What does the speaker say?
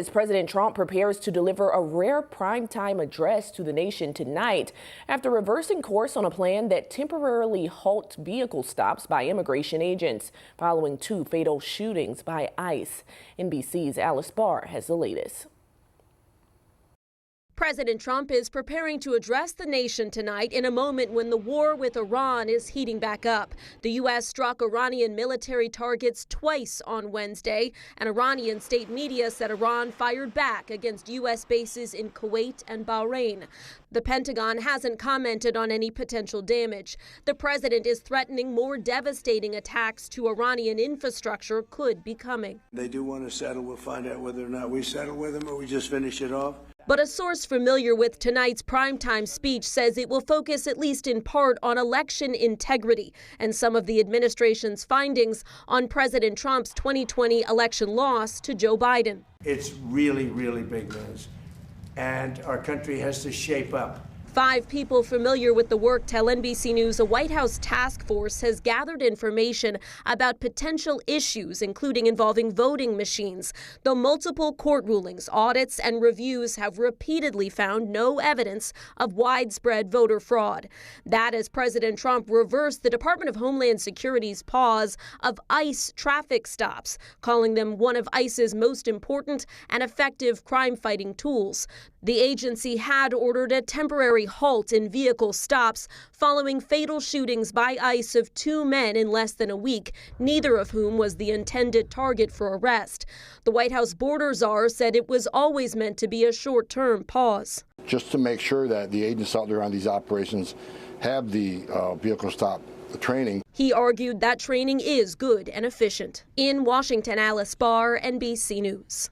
As President Trump prepares to deliver a rare primetime address to the nation tonight after reversing course on a plan that temporarily halts vehicle stops by immigration agents following 2 fatal shootings by ICE. NBC's Alice Barr has the latest. President Trump is preparing to address the nation tonight in a moment when the war with Iran is heating back up. The U.S. struck Iranian military targets twice on Wednesday, and Iranian state media said Iran fired back against U.S. bases in Kuwait and Bahrain. The Pentagon hasn't commented on any potential damage. The president is threatening more devastating attacks to Iranian infrastructure could be coming. They do want to settle. We'll find out whether or not we settle with them or we just finish it off. But a source familiar with tonight's primetime speech says it will focus at least in part on election integrity and some of the administration's findings on President Trump's 2020 election loss to Joe Biden. It's really, really big news, and our country has to shape up. 5 people familiar with the work tell NBC News a White House task force has gathered information about potential issues, including involving voting machines, though multiple court rulings, audits, and reviews have repeatedly found no evidence of widespread voter fraud. That as President Trump reversed the Department of Homeland Security's pause of ICE traffic stops, calling them one of ICE's most important and effective crime-fighting tools. The agency had ordered a temporary halt in vehicle stops following fatal shootings by ICE of 2 men in less than a week, neither of whom was the intended target for arrest. The White House border czar said it was always meant to be a short-term pause. Just to make sure that the agents out there on these operations have the vehicle stop training. He argued that training is good and efficient. In Washington, Alice Barr, NBC News.